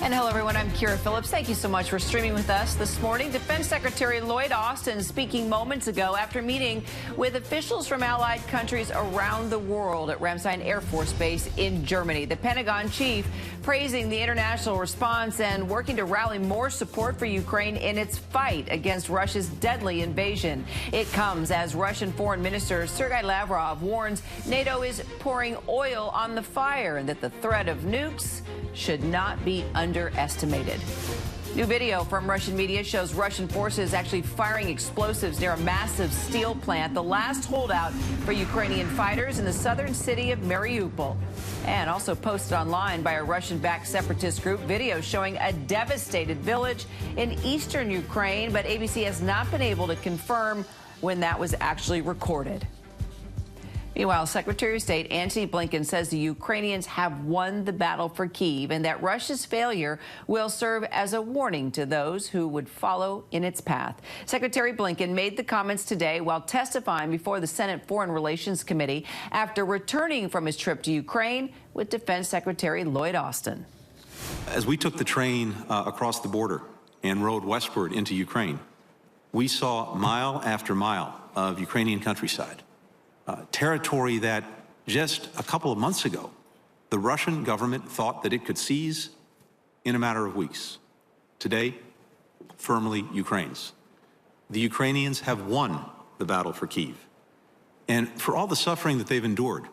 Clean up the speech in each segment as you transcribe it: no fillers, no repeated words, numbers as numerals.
And hello, everyone. I'm Kira Phillips. Thank you so much for streaming with us this morning. Defense Secretary Lloyd Austin speaking moments ago after meeting with officials from allied countries around the world at Ramstein Air Force Base in Germany. The Pentagon chief praising the international response and working to rally more support for Ukraine in its fight against Russia's deadly invasion. It comes as Russian Foreign Minister Sergei Lavrov warns NATO is pouring oil on the fire and that the threat of nukes should not be underestimated. New video from Russian media shows Russian forces actually firing explosives near a massive steel plant, the last holdout for Ukrainian fighters in the southern city of Mariupol. And also posted online by a Russian-backed separatist group, video showing a devastated village in eastern Ukraine, but ABC has not been able to confirm when that was actually recorded. Meanwhile, Secretary of State Antony Blinken says the Ukrainians have won the battle for Kyiv and that Russia's failure will serve as a warning to those who would follow in its path. Secretary Blinken made the comments today while testifying before the Senate Foreign Relations Committee after returning from his trip to Ukraine with Defense Secretary Lloyd Austin. As we took the train across the border and rode westward into Ukraine, we saw mile after mile of Ukrainian countryside. Territory that just a couple of months ago, the Russian government thought that it could seize in a matter of weeks. Today, firmly Ukraine's. The Ukrainians have won the battle for Kyiv. And for all the suffering that they've endured,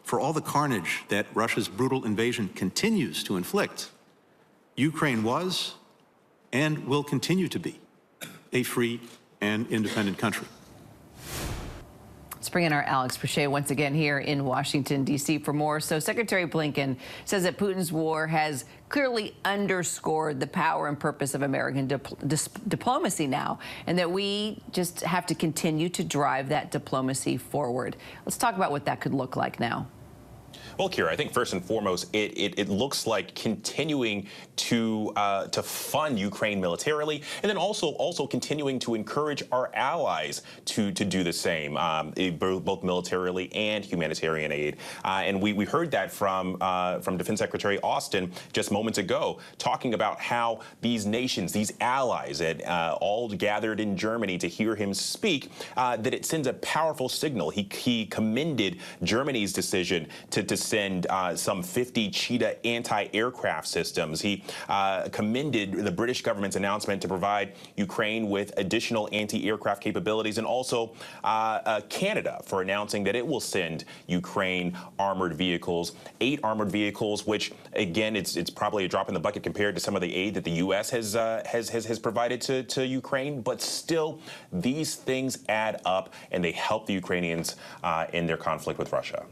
for all the carnage that Russia's brutal invasion continues to inflict, Ukraine was and will continue to be a free and independent country. Let's bring in our Alex Pichet once again here in Washington, D.C. for more. So Secretary Blinken says that Putin's war has clearly underscored the power and purpose of American diplomacy now, and that we just have to continue to drive that diplomacy forward. Let's talk about what that could look like now. Well, Kira, I think first and foremost, it looks like continuing to fund Ukraine militarily, and then also continuing to encourage our allies to do the same, both militarily and humanitarian aid. And we heard that from Defense Secretary Austin just moments ago, talking about how these nations, these allies, all gathered in Germany to hear him speak, that it sends a powerful signal. He commended Germany's decision to send some 50 Cheetah anti-aircraft systems. He commended the British government's announcement to provide Ukraine with additional anti-aircraft capabilities, and also Canada for announcing that it will send Ukraine armored vehicles, 8 armored vehicles, which again, it's probably a drop in the bucket compared to some of the aid that the U.S. has provided to Ukraine. But still, these things add up, and they help the Ukrainians in their conflict with Russia.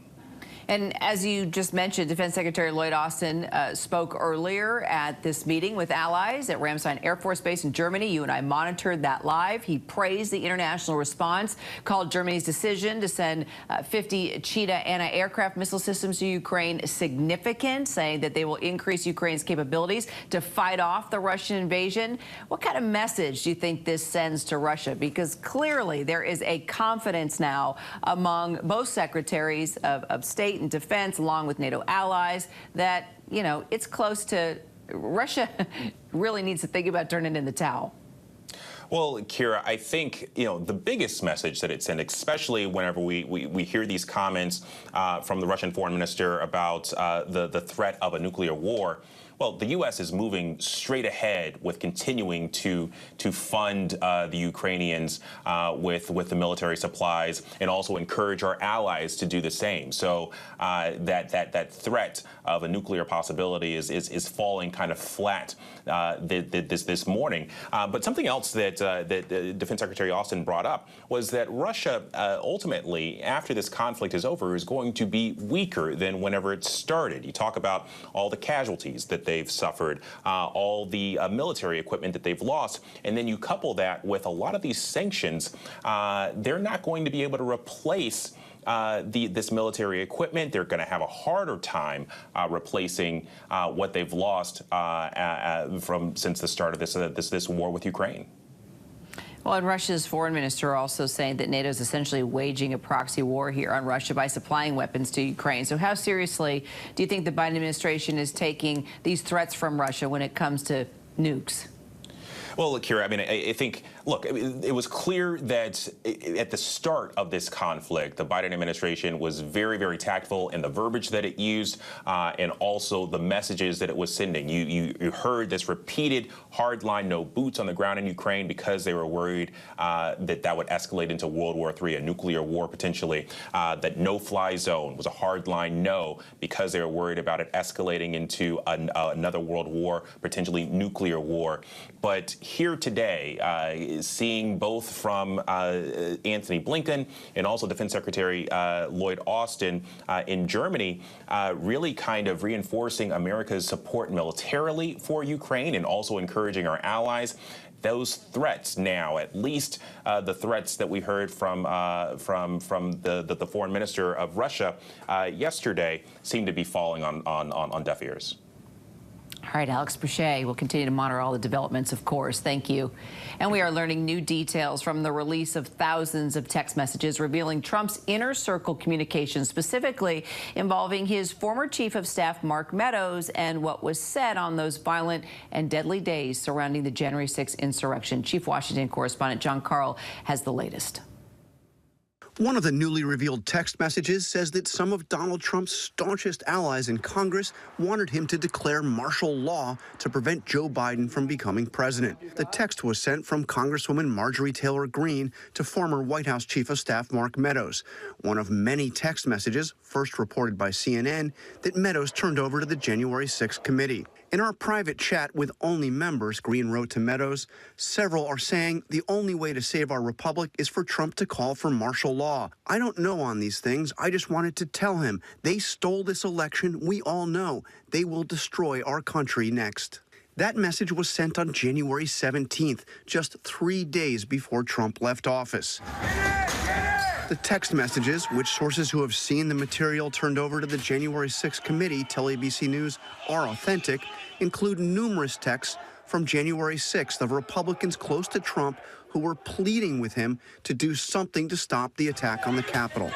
And as you just mentioned, Defense Secretary Lloyd Austin spoke earlier at this meeting with allies at Ramstein Air Force Base in Germany. You and I monitored that live. He praised the international response, called Germany's decision to send 50 Cheetah anti-aircraft missile systems to Ukraine significant, saying that they will increase Ukraine's capabilities to fight off the Russian invasion. What kind of message do you think this sends to Russia? Because clearly there is a confidence now among both secretaries of state and defense, along with NATO allies, that, you know, it's close to Russia really needs to think about turning in the towel. Well, Kira, I think, you know, the biggest message that it sent, especially whenever we hear these comments from the Russian foreign minister about the threat of a nuclear war. Well, the U.S. is moving straight ahead with continuing to fund the Ukrainians with the military supplies, and also encourage our allies to do the same. So that threat of a nuclear possibility is falling kind of flat this morning. But something else that Defense Secretary Austin brought up was that Russia ultimately, after this conflict is over, is going to be weaker than whenever it started. You talk about all the casualties that they've suffered, all the military equipment that they've lost, and then you couple that with a lot of these sanctions. They're not going to be able to replace this military equipment. They're going to have a harder time replacing what they've lost since the start of this war with Ukraine. Well, and Russia's foreign minister also saying that NATO is essentially waging a proxy war here on Russia by supplying weapons to Ukraine. So how seriously do you think the Biden administration is taking these threats from Russia when it comes to nukes? Well, look, Kira, I mean, I think, look, it was clear that at the start of this conflict, the Biden administration was very, very tactful in the verbiage that it used and also the messages that it was sending. You heard this repeated hard line, no boots on the ground in Ukraine because they were worried that would escalate into World War III, a nuclear war potentially, that no-fly zone was a hard line no because they were worried about it escalating into another world war, potentially nuclear war. But here today, seeing both from Anthony Blinken and also Defense Secretary Lloyd Austin in Germany, really kind of reinforcing America's support militarily for Ukraine and also encouraging our allies. Those threats now, at least the threats that we heard from the foreign minister of Russia yesterday, seem to be falling on deaf ears. All right, Alex Boucher will continue to monitor all the developments, of course. Thank you. And we are learning new details from the release of thousands of text messages revealing Trump's inner circle communications, specifically involving his former chief of staff, Mark Meadows, and what was said on those violent and deadly days surrounding the January 6th insurrection. Chief Washington correspondent John Carl has the latest. One of the newly revealed text messages says that some of Donald Trump's staunchest allies in Congress wanted him to declare martial law to prevent Joe Biden from becoming president. The text was sent from Congresswoman Marjorie Taylor Greene to former White House Chief of Staff Mark Meadows, one of many text messages, first reported by CNN, that Meadows turned over to the January 6th committee. In our private chat with only members, Greene wrote to Meadows, several are saying the only way to save our republic is for Trump to call for martial law. I don't know on these things. I just wanted to tell him they stole this election. We all know they will destroy our country next. That message was sent on January 17th, just 3 days before Trump left office. The text messages, which sources who have seen the material turned over to the January 6th committee tell ABC News are authentic, include numerous texts from January 6th of Republicans close to Trump who were pleading with him to do something to stop the attack on the Capitol.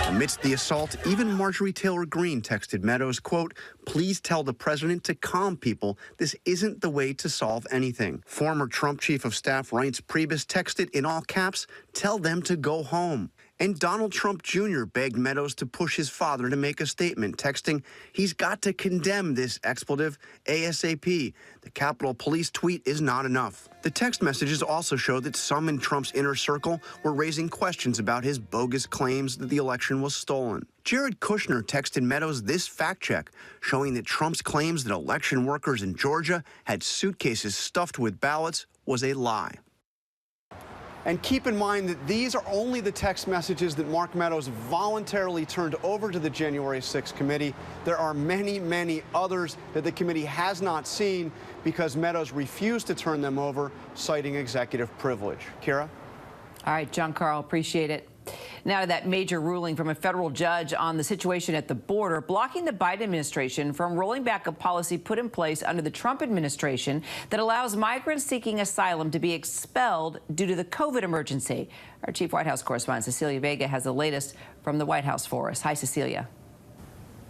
Amidst the assault, even Marjorie Taylor Greene texted Meadows, quote, "Please tell the president to calm people. This isn't the way to solve anything." Former Trump chief of staff Reince Priebus texted in all caps, "Tell them to go home." And Donald Trump Jr. begged Meadows to push his father to make a statement, texting, "He's got to condemn this expletive ASAP. The Capitol Police tweet is not enough." The text messages also show that some in Trump's inner circle were raising questions about his bogus claims that the election was stolen. Jared Kushner texted Meadows this fact check, showing that Trump's claims that election workers in Georgia had suitcases stuffed with ballots was a lie. And keep in mind that these are only the text messages that Mark Meadows voluntarily turned over to the January 6th committee. There are many, many others that the committee has not seen because Meadows refused to turn them over, citing executive privilege. Kira? All right, John Carl, appreciate it. Now to that major ruling from a federal judge on the situation at the border, blocking the Biden administration from rolling back a policy put in place under the Trump administration that allows migrants seeking asylum to be expelled due to the COVID emergency. Our chief White House correspondent, Cecilia Vega, has the latest from the White House for us. Hi, Cecilia.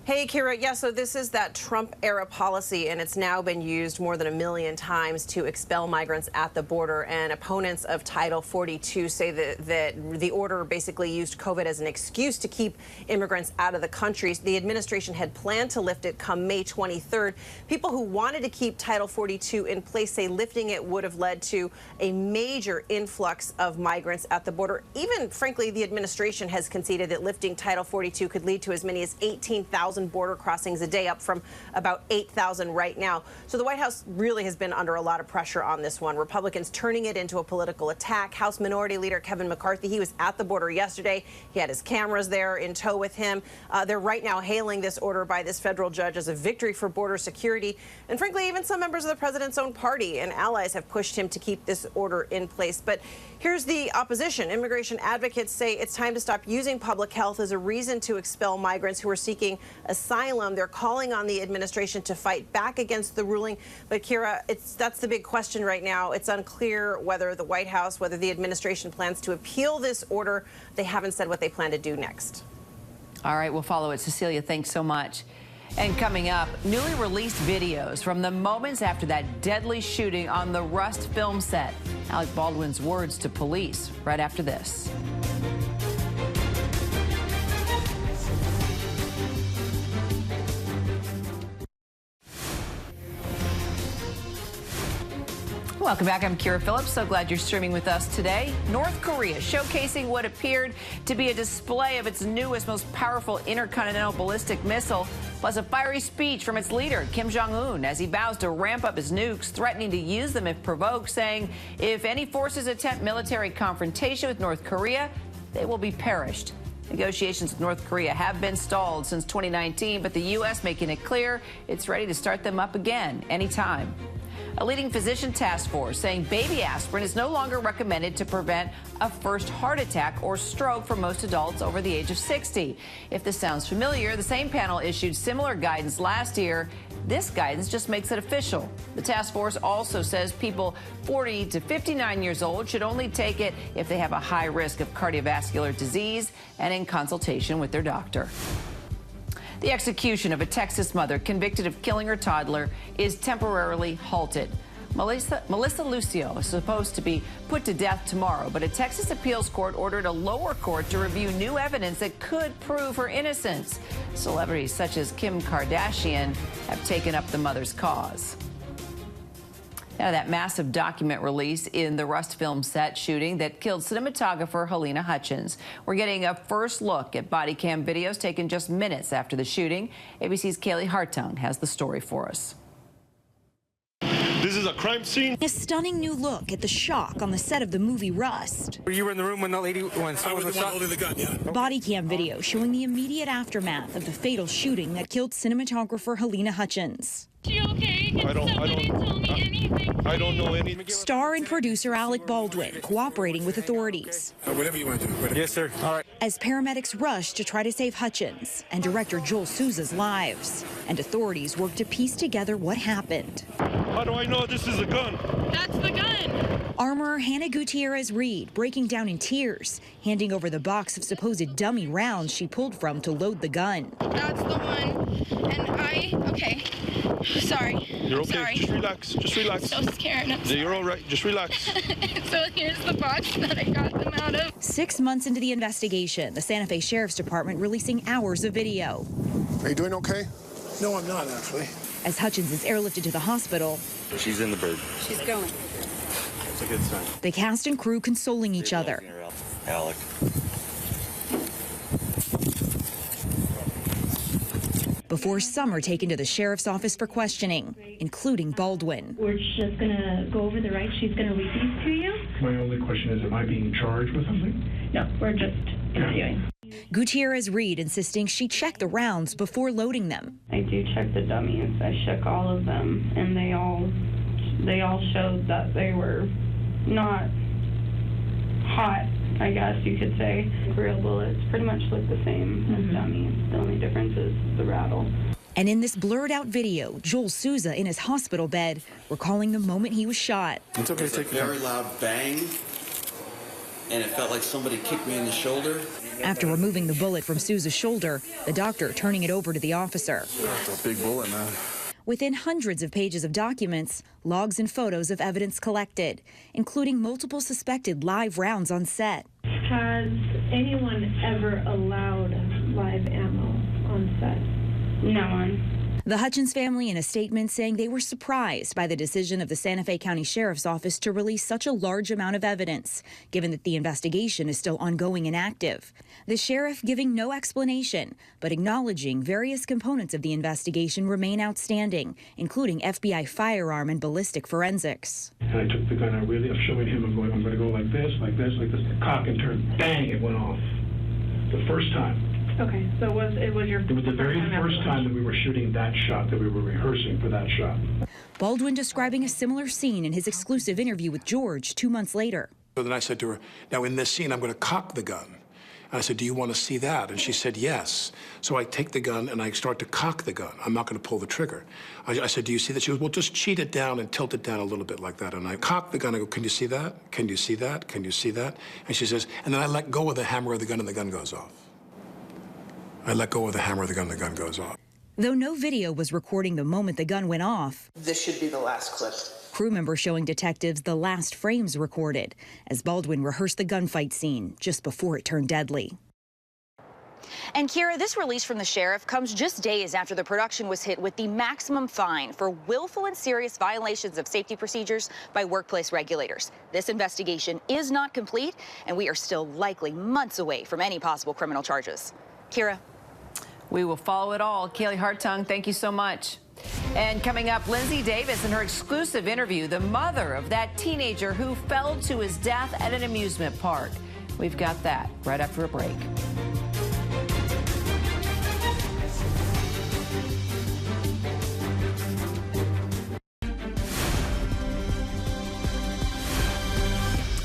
Hey, Kira. Yeah, so this is that Trump-era policy, and it's now been used more than 1 million times to expel migrants at the border. And opponents of Title 42 say that the order basically used COVID as an excuse to keep immigrants out of the country. The administration had planned to lift it come May 23rd. People who wanted to keep Title 42 in place say lifting it would have led to a major influx of migrants at the border. Even, frankly, the administration has conceded that lifting Title 42 could lead to as many as 18,000 border crossings a day, up from about 8,000 right now. So the White House really has been under a lot of pressure on this one. Republicans turning it into a political attack. House Minority Leader Kevin McCarthy, he was at the border yesterday. He had his cameras there in tow with him. They're right now hailing this order by this federal judge as a victory for border security. And frankly, even some members of the president's own party and allies have pushed him to keep this order in place. But here's the opposition. Immigration advocates say it's time to stop using public health as a reason to expel migrants who are seeking asylum. They're calling on the administration to fight back against the ruling. But Kira, that's the big question right now. It's unclear whether the White House, whether the administration plans to appeal this order. They haven't said what they plan to do next. All right, we'll follow it. Cecilia, thanks so much. And coming up, newly released videos from the moments after that deadly shooting on the Rust film set. Alec Baldwin's words to police right after this. Welcome back. I'm Kira Phillips. So glad you're streaming with us today. North Korea showcasing what appeared to be a display of its newest, most powerful intercontinental ballistic missile, plus a fiery speech from its leader, Kim Jong-un, as he vows to ramp up his nukes, threatening to use them if provoked, saying if any forces attempt military confrontation with North Korea, they will be perished. Negotiations with North Korea have been stalled since 2019, but the U.S. making it clear it's ready to start them up again anytime. A leading physician task force saying baby aspirin is no longer recommended to prevent a first heart attack or stroke for most adults over the age of 60. If this sounds familiar, the same panel issued similar guidance last year. This guidance just makes it official. The task force also says people 40 to 59 years old should only take it if they have a high risk of cardiovascular disease and in consultation with their doctor. The execution of a Texas mother convicted of killing her toddler is temporarily halted. Melissa Lucio is supposed to be put to death tomorrow, but a Texas appeals court ordered a lower court to review new evidence that could prove her innocence. Celebrities such as Kim Kardashian have taken up the mother's cause. Now, that massive document release in the Rust film set shooting that killed cinematographer Helena Hutchins. We're getting a first look at body cam videos taken just minutes after the shooting. ABC's Kaylee Hartung has the story for us. This is a crime scene. A stunning new look at the shock on the set of the movie Rust. You were in the room when the lady when someone was shot? Holding the gun, yeah. Body cam video showing the immediate aftermath of the fatal shooting that killed cinematographer Helena Hutchins. She okay? Can somebody tell me anything? I don't know anything. Star and producer Alec Baldwin cooperating with authorities. Whatever you want to do. Whatever. Yes, sir. All right. As paramedics rush to try to save Hutchins and director Joel Souza's lives, and authorities work to piece together what happened. How do I know this is a gun? That's the gun. Armorer Hannah Gutierrez-Reed breaking down in tears, handing over the box of supposed dummy rounds she pulled from to load the gun. That's the one. And okay. Sorry. You're okay. Sorry. Just relax. Just relax. So scared. I'm sorry. You're all right. Just relax. So here's the box that I got them out of. 6 months into the investigation, the Santa Fe Sheriff's Department releasing hours of video. Are you doing okay? No, I'm not, actually. As Hutchins is airlifted to the hospital, She's in the bird. She's going. That's a good sign. the cast and crew consoling each other. Alec. Before some are taken to the sheriff's office for questioning, including Baldwin. We're just going to go over the rights she's going to read these to you. My only question is, am I being charged with something? No, we're just interviewing. Gutierrez-Reed insisting she checked the rounds before loading them. I do check the dummies. I check all of them, and they all showed that they were not hot, I guess you could say. Real bullets pretty much look the same as dummies. The only difference is the rattle. And in this blurred out video, Joel Souza in his hospital bed recalling the moment he was shot. It's okay. It was a very loud bang, and it felt like somebody kicked me in the shoulder. After removing the bullet from Souza's shoulder, the doctor turning it over to the officer. That's a big bullet, man. Within hundreds of pages of documents, logs and photos of evidence collected, including multiple suspected live rounds on set. Has anyone ever allowed live ammo on set? No one. The Hutchins family in a statement saying they were surprised by the decision of the Santa Fe County Sheriff's Office to release such a large amount of evidence, given that the investigation is still ongoing and active. The sheriff giving no explanation, but acknowledging various components of the investigation remain outstanding, including FBI firearm and ballistic forensics. And I took the gun, I'm showing him, I'm going to go like this, like this, like this. Cock and turn, bang, it went off. The first time. Okay, so it was your... It was the very first time that we were shooting that shot, that we were rehearsing for that shot. Baldwin describing a similar scene in his exclusive interview with George 2 months later. So then I said to her, now in this scene, I'm going to cock the gun. I said, do you want to see that? And she said, yes. So I take the gun and I start to cock the gun. I'm not going to pull the trigger. I said, do you see that? She goes, well, just cheat it down and tilt it down a little bit like that. And I cock the gun. I go, can you see that? Can you see that? Can you see that? And she says, and then I let go of the hammer of the gun and the gun goes off. I let go of the hammer of the gun and the gun goes off. Though no video was recording the moment the gun went off, this should be the last clip. Crew members showing detectives the last frames recorded as Baldwin rehearsed the gunfight scene just before it turned deadly. And Kira, this release from the sheriff comes just days after the production was hit with the maximum fine for willful and serious violations of safety procedures by workplace regulators. This investigation is not complete, and we are still likely months away from any possible criminal charges. Kira. We will follow it all. Kaylee Hartung, thank you so much. And coming up, Lindsay Davis in her exclusive interview, the mother of that teenager who fell to his death at an amusement park. We've got that right after a break.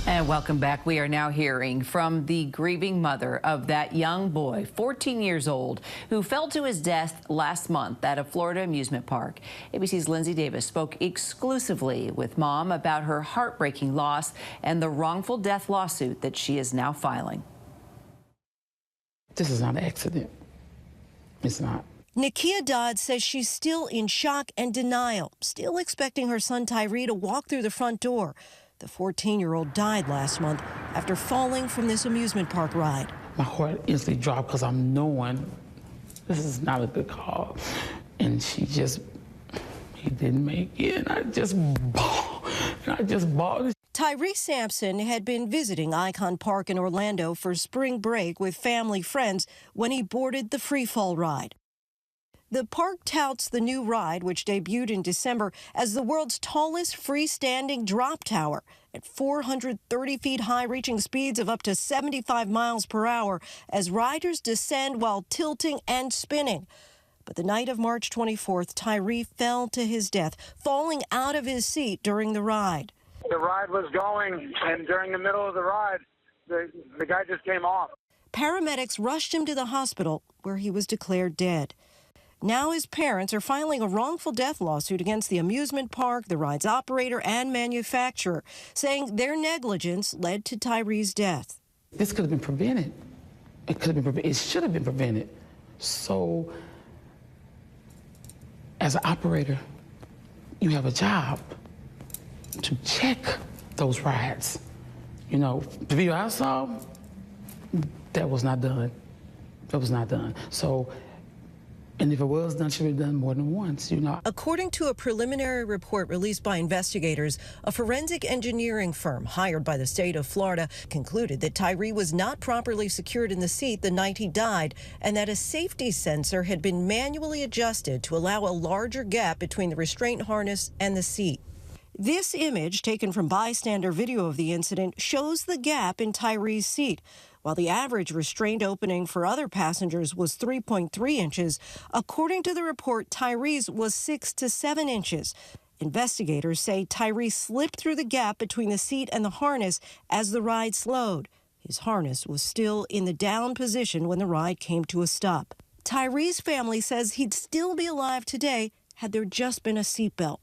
And welcome back. We are now hearing from the grieving mother of that young boy, 14 years old, who fell to his death last month at a Florida amusement park. ABC's Lindsay Davis spoke exclusively with mom about her heartbreaking loss and the wrongful death lawsuit that she is now filing. This is not an accident. It's not. Nakia Dodd says she's still in shock and denial, still expecting her son Tyree to walk through the front door. The 14-year-old died last month after falling from this amusement park ride. My heart instantly dropped because I'm knowing this is not a good call. And he didn't make it, and I just bawled. Tyree Sampson had been visiting Icon Park in Orlando for spring break with family friends when he boarded the freefall ride. The park touts the new ride, which debuted in December, as the world's tallest freestanding drop tower at 430 feet high, reaching speeds of up to 75 miles per hour as riders descend while tilting and spinning. But the night of March 24th, Tyree fell to his death, falling out of his seat during the ride. The ride was going, and during the middle of the ride, the guy just came off. Paramedics rushed him to the hospital, where he was declared dead. Now his parents are filing a wrongful death lawsuit against the amusement park, the ride's operator, and manufacturer, saying their negligence led to Tyree's death. This could have been prevented. It could have been prevented. It should have been prevented. So, as an operator, you have a job to check those rides. You know, the video I saw, that was not done. That was not done. So, and if it was done, it should have been done more than once, you know. According to a preliminary report released by investigators, a forensic engineering firm hired by the state of Florida concluded that Tyree was not properly secured in the seat the night he died, and that a safety sensor had been manually adjusted to allow a larger gap between the restraint harness and the seat. This image, taken from bystander video of the incident, shows the gap in Tyree's seat. While the average restraint opening for other passengers was 3.3 inches, according to the report, Tyree's was 6 to 7 inches. Investigators say Tyree slipped through the gap between the seat and the harness as the ride slowed. His harness was still in the down position when the ride came to a stop. Tyree's family says he'd still be alive today had there just been a seatbelt.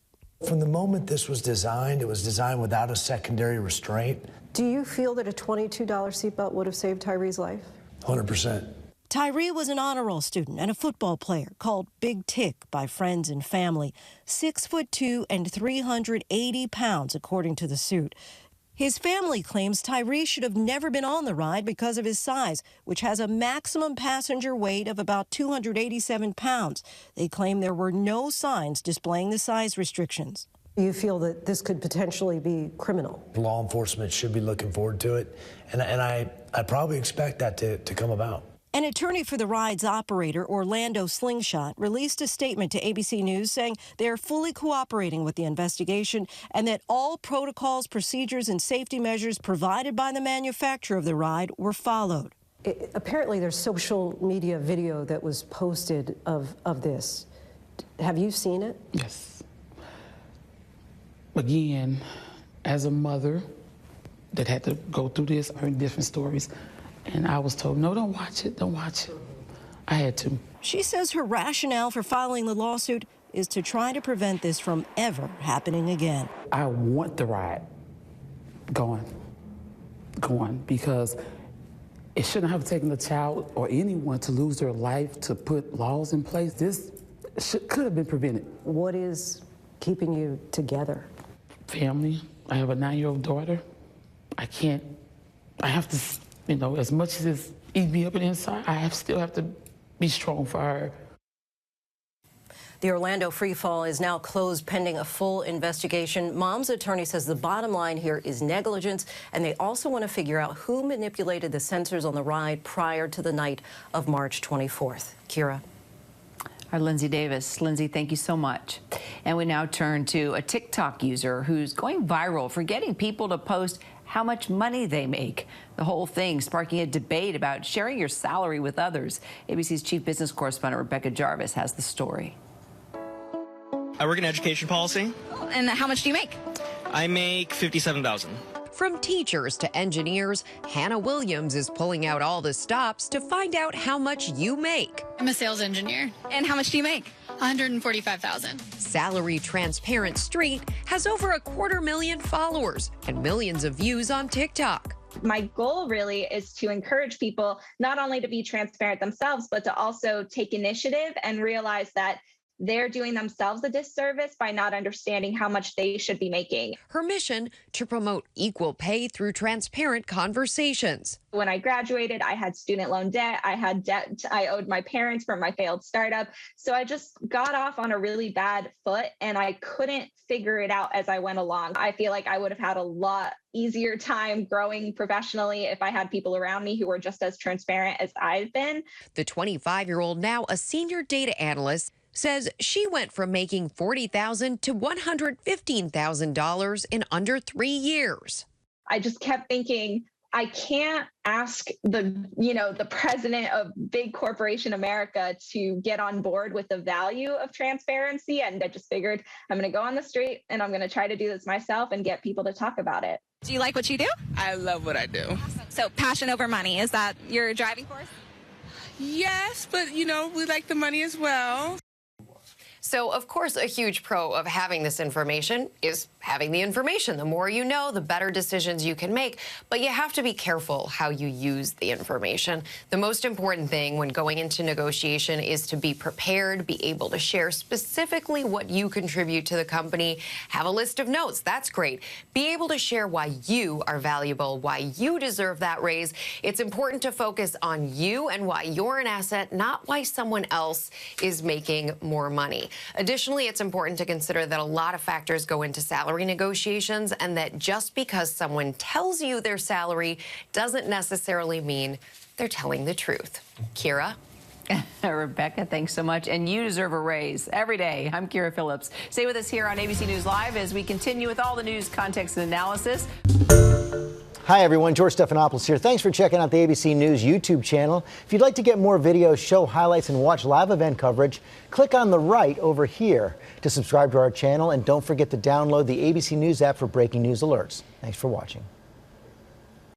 From the moment this was designed, it was designed without a secondary restraint. Do you feel that a $22 seatbelt would have saved Tyree's life? 100%. Tyree was an honor roll student and a football player called Big Tick by friends and family. 6'2" and 380 pounds, according to the suit. His family claims Tyree should have never been on the ride because of his size, which has a maximum passenger weight of about 287 pounds. They claim there were no signs displaying the size restrictions. You feel that this could potentially be criminal? Law enforcement should be looking forward to it, and I probably expect that to come about. An attorney for the ride's operator, Orlando Slingshot, released a statement to ABC News saying they are fully cooperating with the investigation and that all protocols, procedures, and safety measures provided by the manufacturer of the ride were followed. Apparently, there's social media video that was posted of this. Have you seen it? Yes. Again, as a mother that had to go through this, I heard different stories, And I was told, no, don't watch it, don't watch it. I had to. She says her rationale for filing the lawsuit is to try to prevent this from ever happening again. I want the ride going, because it shouldn't have taken a child or anyone to lose their life to put laws in place. This could have been prevented. What is keeping you together? Family. I have a 9-year-old daughter. I have to, you know, as much as it's eating me up and inside, still have to be strong for her. The Orlando freefall is now closed pending a full investigation. Mom's attorney says the bottom line here is negligence, and they also want to figure out who manipulated the sensors on the ride prior to the night of March 24th. Kira. Our Lindsay Davis. Lindsay, thank you so much. And we now turn to a TikTok user who's going viral for getting people to post how much money they make. The whole thing sparking a debate about sharing your salary with others. ABC's chief business correspondent Rebecca Jarvis has the story. I work in education policy. And how much do you make? I make $57,000. From teachers to engineers, Hannah Williams is pulling out all the stops to find out how much you make. I'm a sales engineer. And how much do you make? $145,000. Salary Transparent Street has over 250,000 followers and millions of views on TikTok. My goal really is to encourage people not only to be transparent themselves, but to also take initiative and realize that they're doing themselves a disservice by not understanding how much they should be making. Her mission to promote equal pay through transparent conversations. When I graduated, I had student loan debt. I had debt I owed my parents from my failed startup. So I just got off on a really bad foot and I couldn't figure it out as I went along. I feel like I would have had a lot easier time growing professionally if I had people around me who were just as transparent as I've been. The 25-year-old, now a senior data analyst, says she went from making $40,000 to $115,000 in under 3 years. I just kept thinking, I can't ask the president of big corporation America to get on board with the value of transparency. And I just figured I'm going to go on the street and I'm going to try to do this myself and get people to talk about it. Do you like what you do? I love what I do. Awesome. So passion over money, is that your driving force? Yes, but we like the money as well. So, of course, a huge pro of having this information is having the information. The more you know, the better decisions you can make. But you have to be careful how you use the information. The most important thing when going into negotiation is to be prepared, be able to share specifically what you contribute to the company. Have a list of notes. That's great. Be able to share why you are valuable, why you deserve that raise. It's important to focus on you and why you're an asset, not why someone else is making more money. Additionally, it's important to consider that a lot of factors go into salary negotiations and that just because someone tells you their salary doesn't necessarily mean they're telling the truth. Kira? Rebecca, thanks so much. And you deserve a raise every day. I'm Kira Phillips. Stay with us here on ABC News Live as we continue with all the news, context, and analysis. Hi, everyone. George Stephanopoulos here. Thanks for checking out the ABC News YouTube channel. If you'd like to get more videos, show highlights, and watch live event coverage, click on the right over here to subscribe to our channel. And don't forget to download the ABC News app for breaking news alerts. Thanks for watching.